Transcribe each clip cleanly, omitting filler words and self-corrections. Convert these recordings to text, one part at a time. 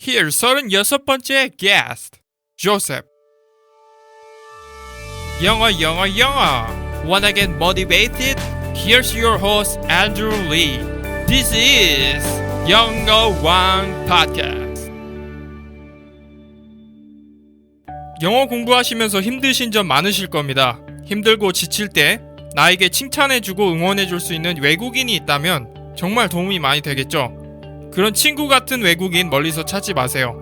Here's 36번째 guest, Joseph. 영어. Wanna get motivated? Here's your host, Andrew Lee. This is 영어왕 Podcast. 영어 공부하시면서 힘드신 점 많으실 겁니다. 힘들고 지칠 때 나에게 칭찬해주고 응원해줄 수 있는 외국인이 있다면 정말 도움이 많이 되겠죠. 그런 친구 같은 외국인 멀리서 찾지 마세요.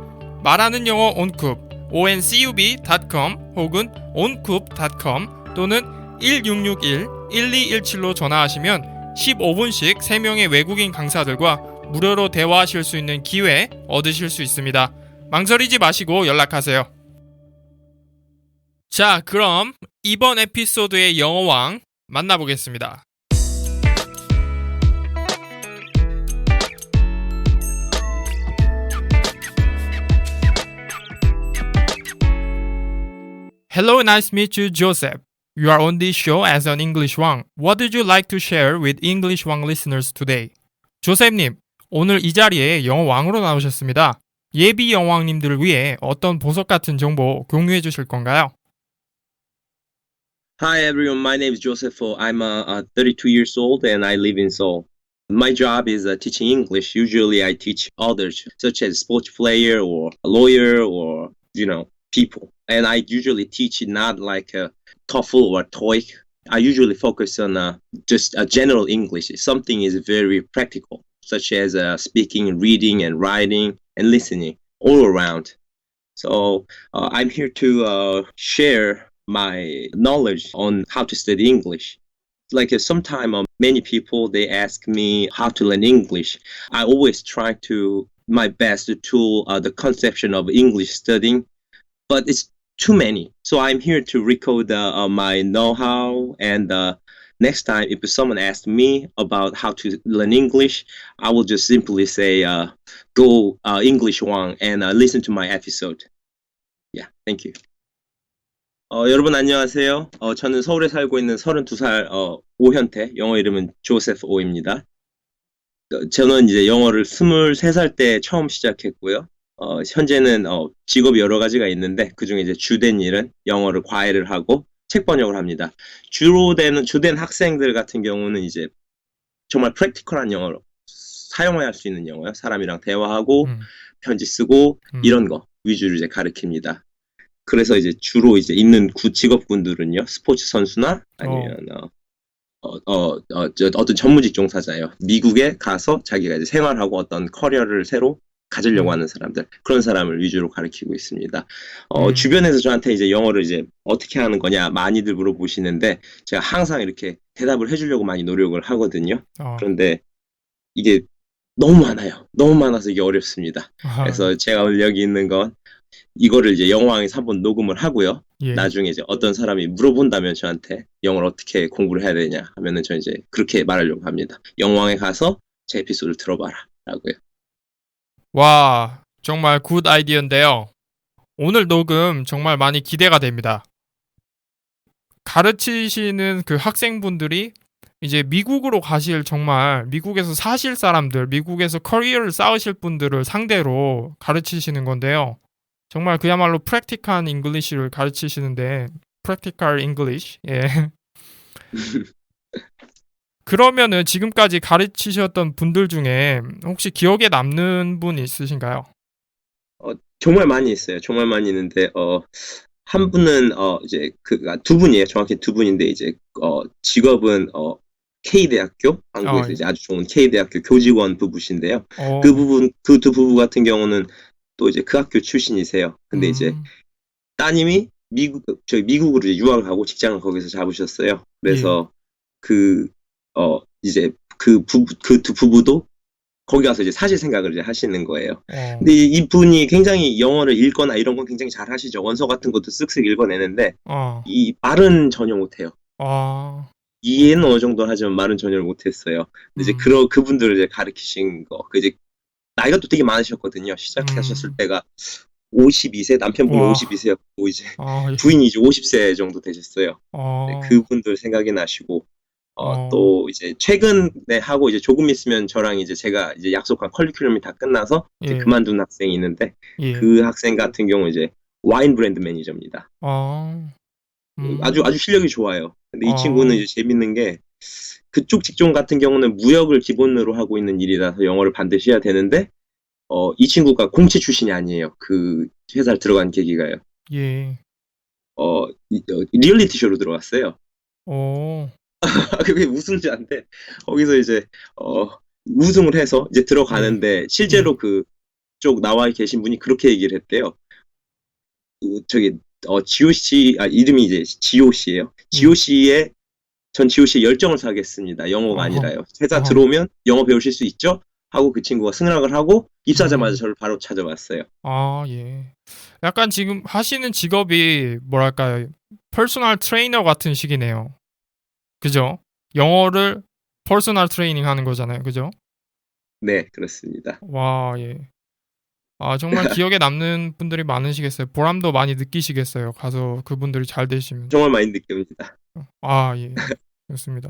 말하는 영어 온쿱 oncub.com 혹은 oncoup.com 또는 1661-1217로 전화하시면 15분씩 3명의 외국인 강사들과 무료로 대화하실 수 있는 기회 얻으실 수 있습니다. 망설이지 마시고 연락하세요. 자, 그럼 이번 에피소드의 영어왕 만나보겠습니다. Hello, nice to meet you, Joseph. You are on this show as an English Wang. What would you like to share with English Wang listeners today? 조셉님, 오늘 이 자리에 영어 왕으로 나오셨습니다. 예비 영왕님들을 위해 어떤 보석 같은 정보 공유해 주실 건가요? Hi everyone, my name is Joseph. I'm 32 years old and I live in Seoul. My job is teaching English. Usually I teach others, such as sports player or a lawyer or, people. And I usually teach not like a TOEFL or TOEIC. I usually focus on just a general English. Something is very practical, such as speaking, reading, and writing, and listening, all around. So I'm here to share my knowledge on how to study English. Like sometimes many people, they ask me how to learn English. I always try to my best to the conception of English studying, but it's too many. So I'm here to record my know-how, and next time if someone asks me about how to learn English, I will just simply say, go English Wang and listen to my episode. Yeah, thank you. 여러분 안녕하세요. 저는 서울에 살고 있는 32살 오현태, 영어 이름은 조세프 오입니다. 저는 이제 영어를 23살 때 처음 시작했고요. 현재는 직업이 여러 가지가 있는데 그중에 이제 주된 일은 영어를 과외를 하고 책 번역을 합니다. 주된 학생들 같은 경우는 이제 정말 프랙티컬한 영어로 사용할 수 있는 영어요. 사람이랑 대화하고 편지 쓰고 이런 거 위주로 이제 가르칩니다. 그래서 이제 주로 이제 있는 직업군들은요, 스포츠 선수나 아니면 어떤 전문직 종사자예요. 미국에 가서 자기가 이제 생활하고 어떤 커리어를 새로 가지려고 하는 사람들, 그런 사람을 위주로 가르치고 있습니다. 주변에서 저한테 이제 영어를 이제 어떻게 하는 거냐 많이들 물어보시는데 제가 항상 이렇게 대답을 해주려고 많이 노력을 하거든요. 그런데 이게 너무 많아요. 너무 많아서 이게 어렵습니다. 그래서 제가 오늘 여기 있는 건 이거를 이제 영어왕에서 한번 녹음을 하고요. 예. 나중에 이제 어떤 사람이 물어본다면 저한테 영어를 어떻게 공부를 해야 되냐 하면은 저 이제 그렇게 말하려고 합니다. 영어왕에 가서 제 에피소드를 들어봐라 라고요. 와, 정말 굿 아이디어인데요. 오늘 녹음 정말 많이 기대가 됩니다. 가르치시는 그 학생분들이 이제 미국으로 가실 정말 미국에서 사실 사람들, 미국에서 커리어를 쌓으실 분들을 상대로 가르치시는 건데요. 정말 그야말로 프랙티컬한 잉글리시를 가르치시는데 프랙티컬 잉글리시. 예. 그러면은 지금까지 가르치셨던 분들 중에 혹시 기억에 남는 분 있으신가요? 정말 많이 있어요. 정말 많이 있는데 한 분은 이제 두 분이에요. 정확히 두 분인데 이제 직업은 K대학교, 한국에서 이제 아주 좋은 K대학교 교직원 부부신데요. 그 두 부부 같은 경우는 또 이제 그 학교 출신이세요. 근데 이제 따님이 미국으로 이제 유학을 가고 직장을 거기서 잡으셨어요. 그래서 이제 그 두 부부도 거기 가서 이제 사실 생각을 이제 하시는 거예요. 근데 이 분이 굉장히 영어를 읽거나 이런 건 굉장히 잘 하시죠. 원서 같은 것도 쓱쓱 읽어내는데 이 말은 전혀 못해요. 이해는 어느 정도 하지만 말은 전혀 못했어요. 근데 이제 그분들을 이제 가르치신 거, 이제 나이가 또 되게 많으셨거든요. 시작하셨을 때가 52세, 남편분이 52세였고 이제 부인이 이제 50세 정도 되셨어요. 네, 그분들 생각이 나시고 어, 또 이제 최근에 하고 이제 조금 있으면 저랑 이제 제가 이제 약속한 커리큘럼이 다 끝나서 이제 예, 그만둔 학생이 있는데 예, 그 학생 같은 경우 이제 와인 브랜드 매니저입니다. 어, 아주 실력이 좋아요. 근데 이 친구는 어, 이제 재밌는 게 그쪽 직종 같은 경우는 무역을 기본으로 하고 있는 일이라서 영어를 반드시 해야 되는데 이 친구가 공채 출신이 아니에요. 그 회사를 들어간 계기가요. 예, 리얼리티 쇼로 들어왔어요. 어, 그게 우승자인데 거기서 이제 우승을 해서 이제 예, 들어가는데 예, 실제로 그쪽 나와 계신 분이 그렇게 얘기를 했대요. 저기 GOC 이름이 이제 GOC예요. 예, GOC의 전 GOC의 열정을 사겠습니다. 영어가 어허, 아니라요. 회사 어허, 들어오면 영어 배우실 수 있죠? 하고 그 친구가 승낙을 하고 입사하자마자 음, 저를 바로 찾아왔어요. 아, 예. 약간 지금 하시는 직업이 뭐랄까요? 퍼스널 트레이너 같은 식이네요. 그죠? 영어를 퍼스널 트레이닝 하는 거잖아요. 그죠? 네, 그렇습니다. 와, 예. 아, 정말 기억에 남는 분들이 많으시겠어요. 보람도 많이 느끼시겠어요. 가서 그분들이 잘 되시면. 정말 많이 느낍니다. 아, 예. 좋습니다.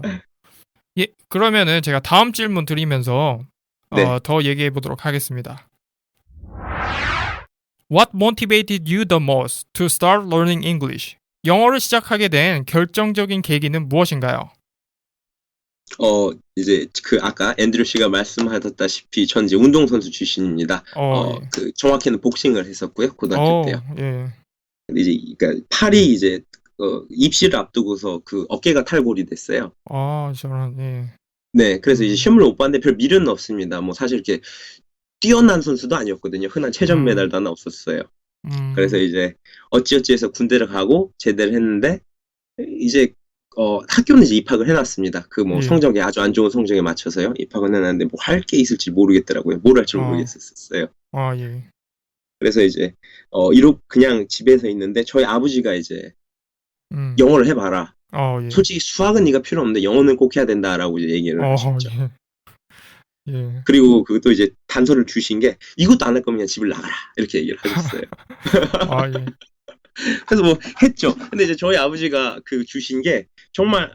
예, 그러면은 제가 다음 질문 드리면서 네. 더 얘기해 보도록 하겠습니다. What motivated you the most to start learning English? 영어를 시작하게 된 결정적인 계기는 무엇인가요? 이제 아까 앤드류 씨가 말씀하셨다시피 전 이제 운동선수 출신입니다. 예. 정확히는 복싱을 했었고요. 고등학교 때요. 예. 근데 이제 그러니까 팔이 이제 입시를 앞두고서 그 어깨가 탈골이 됐어요. 아, 저런, 예. 네, 그래서 이제 음, 시험을 못 봤는데 별 미련은 없습니다. 뭐 사실 이렇게 뛰어난 선수도 아니었거든요. 흔한 최전 음, 메달도 하나 없었어요. 그래서 음, 이제 어찌어찌해서 군대를 가고 제대를 했는데 이제 학교는 이제 입학을 해놨습니다. 그 뭐 예. 성적이 아주 안 좋은 성적에 맞춰서요. 입학은 해놨는데 뭐 할 게 있을지 모르겠더라고요. 뭘 할 줄 아, 모르겠었어요. 예. 그래서 이제 이렇게 그냥 집에서 있는데 저희 아버지가 이제 음, 영어를 해봐라. 예. 솔직히 수학은 네가 필요 없는데 영어는 꼭 해야 된다라고 이제 얘기를 하셨죠. 예. 예. 그리고 그것도 이제 단서를 주신 게 이것도 안 할 거면 그냥 집을 나가라 이렇게 얘기를 하셨어요. 예. 그래서 뭐 했죠. 근데 이제 저희 아버지가 그 주신 게 정말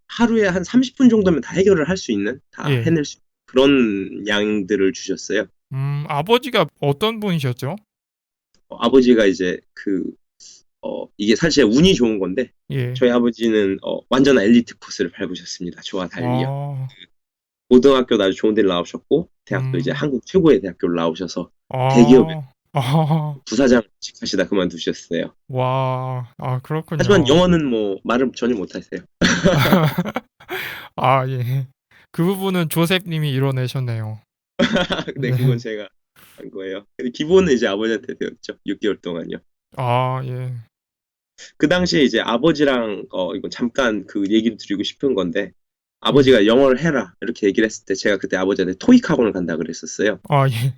하루에 한 30분 정도면 다 해결을 할 수 있는, 다 예. 해낼 수 있는 그런 양들을 주셨어요. 아버지가 어떤 분이셨죠? 아버지가 이제 이게 사실 운이 좋은 건데 예. 저희 아버지는 완전 엘리트 코스를 밟으셨습니다. 저와 달리요. 아, 고등학교도 아주 좋은 데를 나오셨고 대학도 이제 음, 한국 최고의 대학교를 나오셔서 대기업에 아, 아, 부사장직 하시다 그만두셨어요. 와, 하지만 그렇군요. 영어는 뭐 말을 전혀 못하세요. 아, 예. 그 부분은 조셉님이 이뤄내셨네요. 네, 그건 네. 제가 한 거예요. 근데 기본은 이제 아버지한테 배웠죠. 6개월 동안요. 아, 예. 그 당시에 이제 아버지랑 이건 잠깐 그 얘기를 드리고 싶은 건데 예. 아버지가 영어를 해라 이렇게 얘기를 했을 때 제가 그때 아버지한테 토익 학원을 간다 그랬었어요. 아, 예.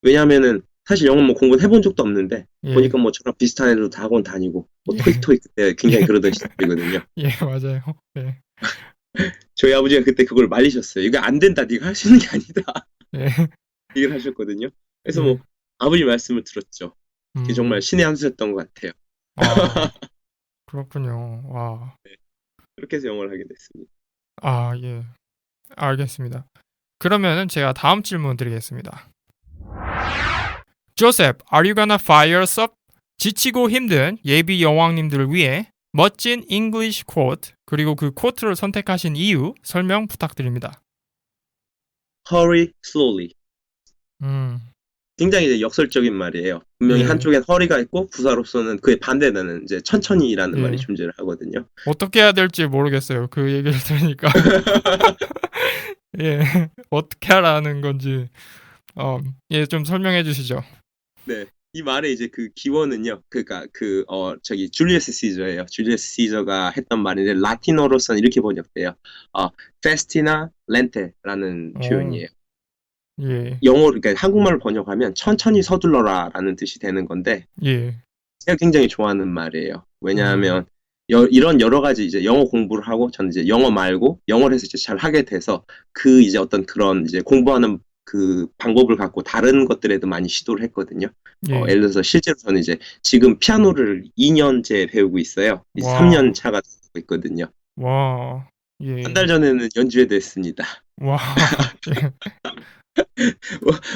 왜냐하면은 사실 영어 뭐 공부는 해본 적도 없는데 예. 보니까 뭐 저랑 비슷한 애도 다 학원 다니고 뭐 예. 토익 그때 굉장히 예. 그러던 시절이거든요. 예, 맞아요. 예. 저희 아버지가 그때 그걸 말리셨어요. 이거 안 된다. 네가 할 수 있는 게 아니다. 예. 얘기를 하셨거든요. 그래서 뭐 예. 아버지 말씀을 들었죠. 그게 정말 음. 신의 한 수였던 것 같아요. 아, 그렇군요. 와. 그렇게 해서 영어를 하게 됐습니다. 아, 예. 알겠습니다. 그러면은 제가 다음 질문 드리겠습니다. Joseph, are you gonna fire us up? 지치고 힘든 예비 여왕님들을 위해 멋진 English quote 그리고 그 코트를 선택하신 이유 설명 부탁드립니다. Hurry slowly. 음, 굉장히 이제 역설적인 말이에요. 분명히 예, 한쪽엔 허리가 있고 부사로서는 그의 반대되는 이제 천천히라는 말이 예. 존재를 하거든요. 어떻게 해야 될지 모르겠어요. 그 얘기를 들으니까. 예, 어떻게 하라는 건지, 예, 좀 설명해 주시죠. 네. 이 말의 이제 그 기원은요. 그러니까 저기 줄리어스 시저예요. 줄리어스 시저가 했던 말인데 라틴어로서는 이렇게 번역돼요. festina lente라는 어, 표현이에요. 예, 그러니까 한국말로 번역하면 천천히 서둘러라라는 뜻이 되는 건데 예, 제가 굉장히 좋아하는 말이에요. 음, 왜냐하면 이런 여러 가지 이제 영어 공부를 하고 저는 이제 영어 말고 영어를 해서 이제 잘 하게 돼서 이제 어떤 그런 이제 공부하는 그 방법을 갖고 다른 것들에도 많이 시도를 했거든요. 예, 예를 들어서 실제로 저는 이제 지금 피아노를 2년째 배우고 있어요. 이제 와, 3년 차가 되고 있거든요. 와, 예. 한 달 전에는 연주회도 했습니다. 와.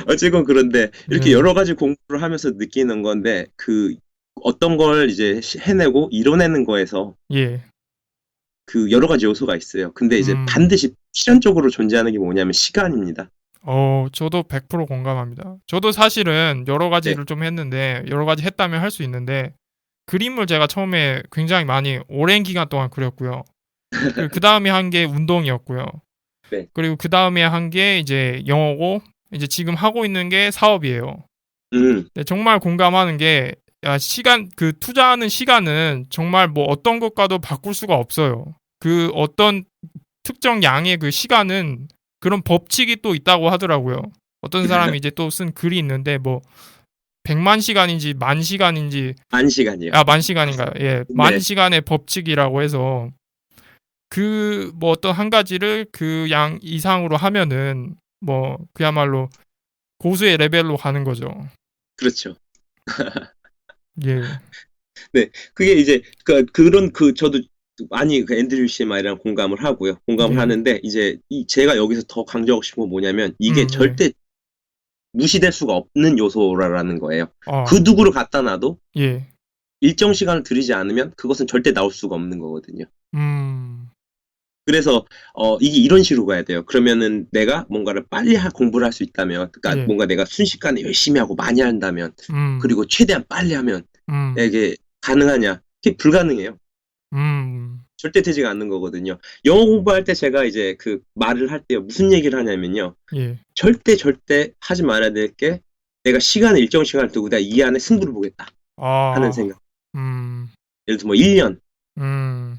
어쨌건 그런데 이렇게 예. 여러 가지 공부를 하면서 느끼는 건데 그 어떤 걸 이제 해내고 이뤄내는 거에서 예. 그 여러 가지 요소가 있어요. 근데 이제 음. 반드시 필연적으로 존재하는 게 뭐냐면 시간입니다. 저도 100% 공감합니다. 저도 사실은 여러 네. 가지를 좀 했는데, 여러 가지 했다면 할 수 있는데, 그림을 제가 처음에 굉장히 많이 오랜 기간 동안 그렸고요. 그 다음에 한 게 운동이었고요. 네. 그리고 그 다음에 한 게 이제 영어고, 이제 지금 하고 있는 게 사업이에요. 음. 네, 정말 공감하는 게, 야, 투자하는 시간은 정말 뭐 어떤 것과도 바꿀 수가 없어요. 그 어떤 특정 양의 그 시간은 그런 법칙이 또 있다고 하더라고요. 어떤 사람이 이제 또 쓴 글이 있는데 뭐 100만 시간인지 만 시간인지 만 시간이요. 만 시간인가요? 예. 만 네. 시간의 법칙이라고 해서 그 뭐 어떤 한 가지를 그 양 이상으로 하면은 뭐 그야말로 고수의 레벨로 가는 거죠. 그렇죠. 예. 네. 그게 이제 그런 저도 많이 그 앤드류 씨 말이랑 공감을 하고요. 공감을 예. 하는데 이제 제가 여기서 더 강조하고 싶은 건 뭐냐면 이게 예. 절대 무시될 수가 없는 요소라는 거예요. 그 아, 누구를 갖다 놔도 예. 일정 시간을 들이지 않으면 그것은 절대 나올 수가 없는 거거든요. 음. 그래서 이게 이런 식으로 가야 돼요. 그러면은 내가 뭔가를 빨리 공부를 할 수 있다면, 그러니까 예. 뭔가 내가 순식간에 열심히 하고 많이 한다면, 음. 그리고 최대한 빨리 하면 음. 이게 가능하냐? 그게 불가능해요. 음. 절대 되지가 않는 거거든요. 영어 공부할 때 제가 이제 그 말을 할 때 무슨 얘기를 하냐면요. 예. 절대 하지 말아야 될 게 내가 일정 시간을 두고 내가 이 안에 승부를 보겠다 하는 아. 생각. 음. 예를 들어 뭐 1년, 음.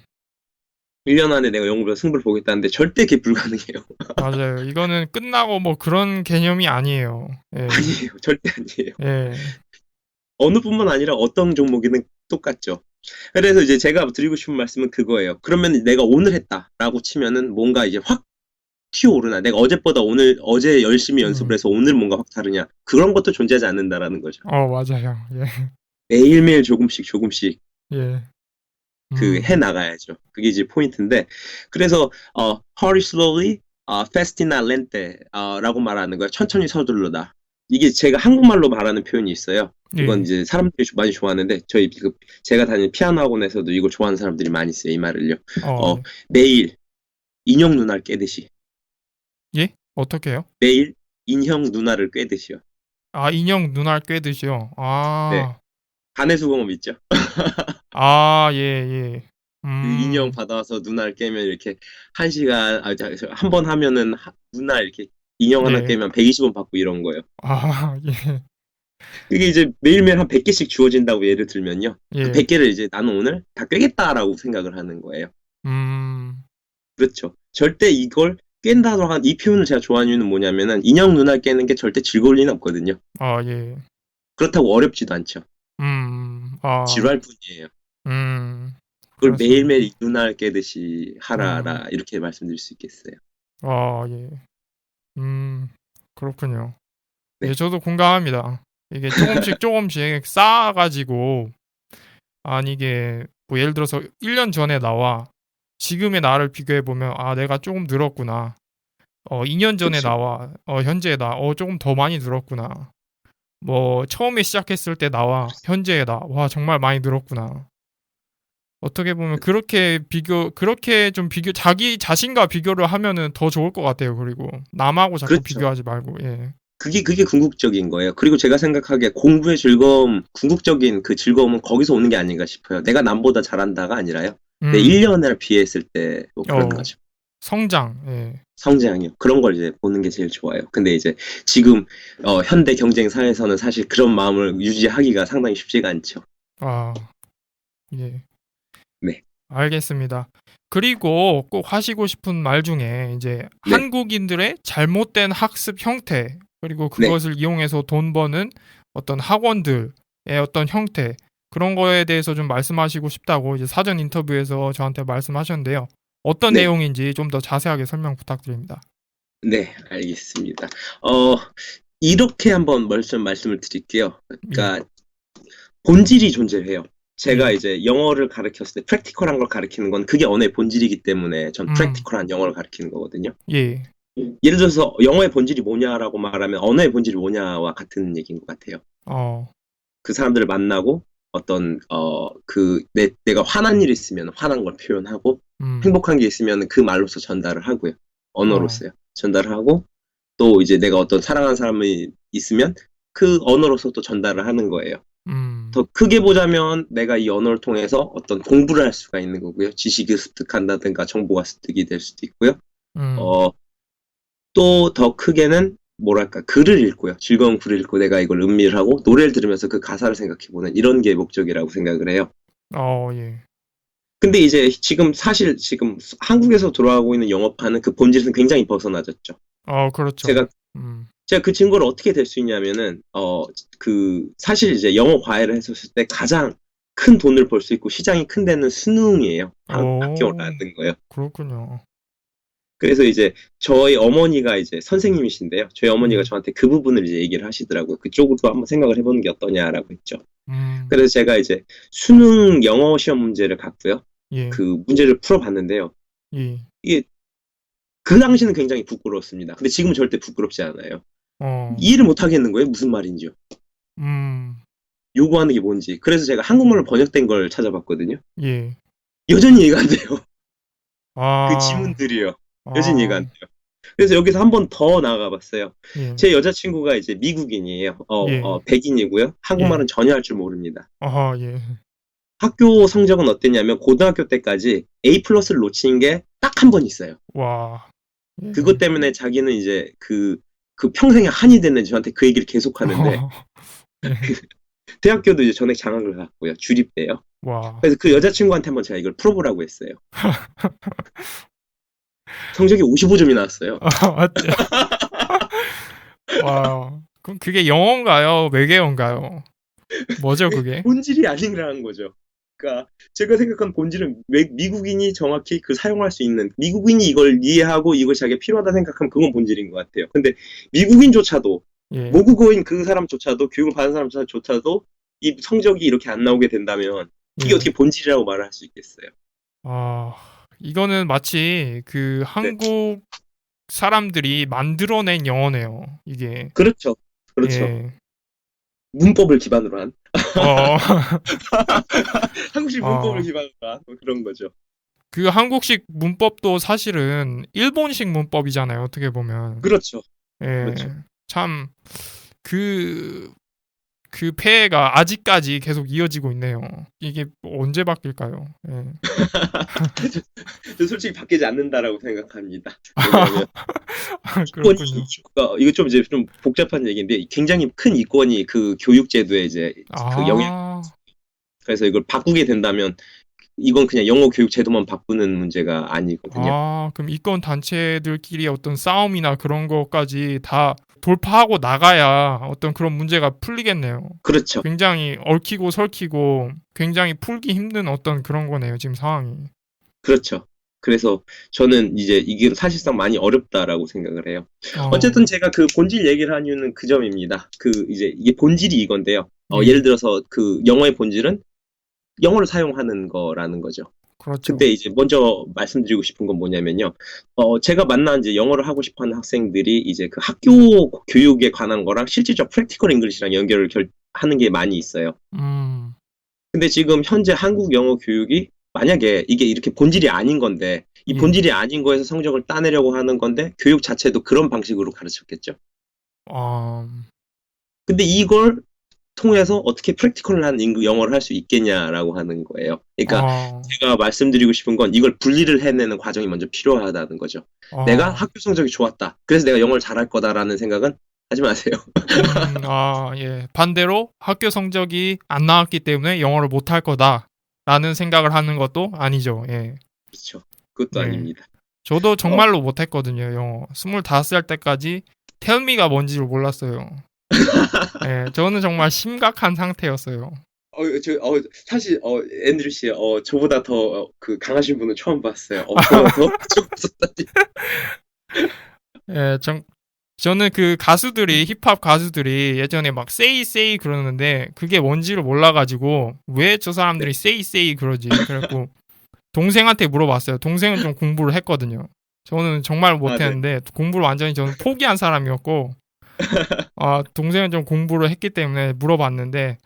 1년 안에 내가 영어로 승부를 보겠다는데 절대 그게 불가능해요. 맞아요. 이거는 끝나고 뭐 그런 개념이 아니에요. 예. 아니에요. 절대 아니에요. 예. 어느 뿐만 아니라 어떤 종목이든 똑같죠. 그래서 이제 제가 드리고 싶은 말씀은 그거예요. 그러면 내가 오늘 했다라고 치면은 뭔가 이제 확 튀어오르나. 내가 어제보다 어제 열심히 연습을 음. 해서 오늘 뭔가 확 다르냐. 그런 것도 존재하지 않는다라는 거죠. 맞아요. 예. 매일매일 조금씩 예. 해 나가야죠. 그게 이제 포인트인데. 그래서, hurry slowly, fast not lente, 라고 말하는 거예요. 천천히 서두르다. 이게 제가 한국말로 말하는 표현이 있어요. 이건 예. 이제 사람들이 많이 좋아하는데, 제가 다니는 피아노 학원에서도 이걸 좋아하는 사람들이 많이 써요. 이 말을요. 예. 매일 인형 누나를 깨듯이. 예? 어떻게요? 매일 인형 누나를 꿰듯이요. 아, 인형 눈알 꿰듯이요. 네. 아. 간해수공업 있죠? 아, 예, 예. 그 인형 받아와서 누나를 깨면 이렇게 1시간, 한 번 하면은 누나 이렇게 인형 하나 예. 깨면 120원 받고 이런 거예요. 아, 예. 그게 이제 매일매일 한 100개씩 주어진다고 예를 들면요. 그 예. 100개를 이제 나는 오늘 다 꿰겠다라고 생각을 하는 거예요. 음. 그렇죠. 절대 이걸 깬다고 한 이 표현을 제가 좋아하는 이유는 뭐냐면은 인형 누나 깨는 게 절대 즐거울 리는 없거든요. 아, 예. 그렇다고 어렵지도 않죠. 아. 지루할 뿐이에요. 그걸 그렇습니다. 매일매일 누나를 깨듯이 음. 하라라 이렇게 말씀드릴 수 있겠어요. 아, 예. 음. 그렇군요. 예, 네. 저도 공감합니다. 이게 조금씩 쌓아가지고, 아니, 이게, 뭐, 예를 들어서 1년 전에 나와, 지금의 나를 비교해보면, 아, 내가 조금 늘었구나. 2년 전에 그렇죠. 나와, 현재의 나, 조금 더 많이 늘었구나. 뭐, 처음에 시작했을 때 나와, 현재의 나, 와, 정말 많이 늘었구나. 어떻게 보면 그렇게 좀 자기 자신과 비교를 하면은 더 좋을 것 같아요. 그리고 남하고 자꾸 그렇죠. 비교하지 말고, 예. 그게 궁극적인 거예요. 그리고 제가 생각하기에 공부의 즐거움, 궁극적인 그 즐거움은 거기서 오는 게 아닌가 싶어요. 내가 남보다 잘한다가 아니라요. 내 음, 1년을 비했을 때 뭐 그런 어, 거죠. 성장, 예. 성장이요. 그런 걸 이제 보는 게 제일 좋아요. 근데 이제 지금 현대 경쟁 사회에서는 사실 그런 마음을 유지하기가 상당히 쉽지가 않죠. 아, 예. 네. 알겠습니다. 그리고 꼭 하시고 싶은 말 중에 이제 네. 한국인들의 잘못된 학습 형태, 그리고 네. 그것을 이용해서 돈 버는 어떤 학원들의 어떤 형태, 그런 거에 대해서 좀 말씀하시고 싶다고 이제 사전 인터뷰에서 저한테 말씀하셨는데요. 어떤 네. 내용인지 좀 더 자세하게 설명 부탁드립니다. 네. 알겠습니다. 어, 이렇게 한번 말씀을 드릴게요. 예. 그러니까 본질이 존재해요. 제가 예. 이제 영어를 가르쳤을 때 프랙티컬한 걸 가르치는 건 그게 언어의 본질이기 때문에 전 음. 프랙티컬한 영어를 가르치는 거거든요. 예. 예를 들어서 영어의 본질이 뭐냐라고 말하면 언어의 본질이 뭐냐와 같은 얘기인 것 같아요. 어. 그 사람들을 만나고 어떤 내가 화난 일이 있으면 화난 걸 표현하고 음. 행복한 게 있으면 그 말로서 전달을 하고요. 어. 언어로서요. 전달을 하고 또 이제 내가 어떤 사랑하는 사람이 있으면 그 언어로서 또 전달을 하는 거예요. 음. 더 크게 보자면 내가 이 언어를 통해서 어떤 공부를 할 수가 있는 거고요. 지식을 습득한다든가 정보가 습득이 될 수도 있고요. 음. 어, 또 더 크게는 뭐랄까 글을 읽고요. 즐거운 글을 읽고 내가 이걸 음미를 하고 노래를 들으면서 그 가사를 생각해보는 이런 게 목적이라고 생각을 해요. 예. 근데 이제 지금 한국에서 돌아가고 있는 영업하는 그 본질에서 굉장히 벗어나졌죠. 그렇죠. 제가 음. 제가 그 친구를 어떻게 될 수 있냐면은 사실 이제 영어 과외를 했었을 때 가장 큰 돈을 벌 수 있고 시장이 큰 데는 수능이에요. 학교 오. 올라가는 거예요. 그렇군요. 그래서 이제 저희 어머니가 이제 선생님이신데요. 저희 어머니가 예. 저한테 그 부분을 이제 얘기를 하시더라고요. 그쪽으로 한번 생각을 해보는 게 어떠냐라고 했죠. 음. 그래서 제가 이제 수능 영어 시험 문제를 갖고요. 예. 그 문제를 풀어봤는데요. 예. 이게 그 당시는 굉장히 부끄러웠습니다. 근데 지금은 절대 부끄럽지 않아요. 어. 이해를 못 하겠는 거예요. 무슨 말인지요. 음. 요구하는 게 뭔지. 그래서 제가 한국말로 번역된 걸 찾아봤거든요. 예. 여전히 이해가 안 돼요. 그 아. 지문들이요. 여전히 이해가 안 아. 돼요. 그래서 여기서 한 번 더 나아가 봤어요. 예. 제 여자친구가 이제 미국인이에요. 예. 백인이고요. 예. 한국말은 전혀 할 줄 모릅니다. 예. 학교 성적은 어땠냐면 고등학교 때까지 A 플러스를 놓친 게 딱 한 번 있어요. 와. 예. 그것 때문에 자기는 이제 그 평생에 한이 됐는지 저한테 그 얘기를 계속 하는데 예. 대학교도 이제 전액 장학을 갔고요. 주립대요. 와. 그래서 그 여자친구한테 한번 제가 이걸 풀어보라고 했어요. 성적이 55점이 나왔어요. 맞죠. 와. 그럼 그게 영어인가요? 외계어인가요? 뭐죠, 그게? 본질이 아니라는 거죠. 그러니까 제가 생각한 본질은 미국인이 정확히 그 사용할 수 있는 미국인이 이걸 이해하고 이걸 자기가 필요하다 생각하면 그건 본질인 것 같아요. 근데 미국인조차도 예. 모국어인 그 사람조차도 교육을 받은 사람조차도 이 성적이 이렇게 안 나오게 된다면 이게 예. 어떻게 본질이라고 말을 할 수 있겠어요? 이거는 마치 그 네. 한국 사람들이 만들어낸 영어네요. 이게. 그렇죠. 그렇죠. 예. 문법을 기반으로 한 어. 한국식 문법을 기반으로 한 그런 거죠. 그 한국식 문법도 사실은 일본식 문법이잖아요. 어떻게 보면. 그렇죠. 예. 그렇죠. 참 그 폐해가 아직까지 계속 이어지고 있네요. 이게 언제 바뀔까요? 예. 저 솔직히 바뀌지 않는다라고 생각합니다. 왜냐하면 그렇군요. 이거 좀 이제 좀 복잡한 얘기인데 굉장히 큰 이권이 그 교육제도에 이제 그 영향. 그래서 이걸 바꾸게 된다면 이건 그냥 영어 교육 제도만 바꾸는 문제가 아니거든요. 그럼 이권 단체들끼리 어떤 싸움이나 그런 것까지 다 돌파하고 나가야 어떤 그런 문제가 풀리겠네요. 그렇죠. 굉장히 얽히고 설키고 굉장히 풀기 힘든 어떤 그런 거네요, 지금 상황이. 그렇죠. 그래서 저는 이제 이게 사실상 많이 어렵다라고 생각을 해요. 어. 어쨌든 제가 그 본질 얘기를 한 이유는 그 점입니다. 이제 이게 본질이 이건데요. 예. 예를 들어서 그 영어의 본질은 영어를 사용하는 거라는 거죠. 그렇죠. 근데 이제 먼저 말씀드리고 싶은 건 뭐냐면요. 제가 만난 이제 영어를 하고 싶어 하는 학생들이 이제 그 학교 교육에 관한 거랑 실질적 프랙티컬 잉글리시랑 연결을 하는 게 많이 있어요. 근데 지금 현재 한국 영어 교육이 만약에 이게 이렇게 본질이 아닌 건데 이 예. 본질이 아닌 거에서 성적을 따내려고 하는 건데 교육 자체도 그런 방식으로 가르쳤겠죠. 근데 이걸 통해서 어떻게 프랙티컬한 영어를 할 수 있겠냐라고 하는 거예요. 그러니까 제가 말씀드리고 싶은 건 이걸 분리를 해내는 과정이 먼저 필요하다는 거죠. 내가 학교 성적이 좋았다. 그래서 내가 영어를 잘할 거다라는 생각은 하지 마세요. 예. 반대로 학교 성적이 안 나왔기 때문에 영어를 못할 거다라는 생각을 하는 것도 아니죠. 예. 그렇죠. 그것도 예. 아닙니다. 저도 정말로 못했거든요. 영어. 25살 때까지 텔미가 뭔지를 몰랐어요. 예, 저는 정말 심각한 상태였어요. 사실 앤드류 씨, 저보다 더 그 강하신 분은 처음 봤어요. 저보다 더 예, 저는 그 가수들이 힙합 가수들이 예전에 막 say say 그러는데 그게 뭔지를 몰라가지고 왜 저 사람들이 say say 그러지? 그래갖고 동생한테 물어봤어요. 동생은 좀 공부를 했거든요. 저는 정말 네. 못했는데 공부를 완전히 저는 포기한 사람이었고 동생은 좀 공부를 했기 때문에 물어봤는데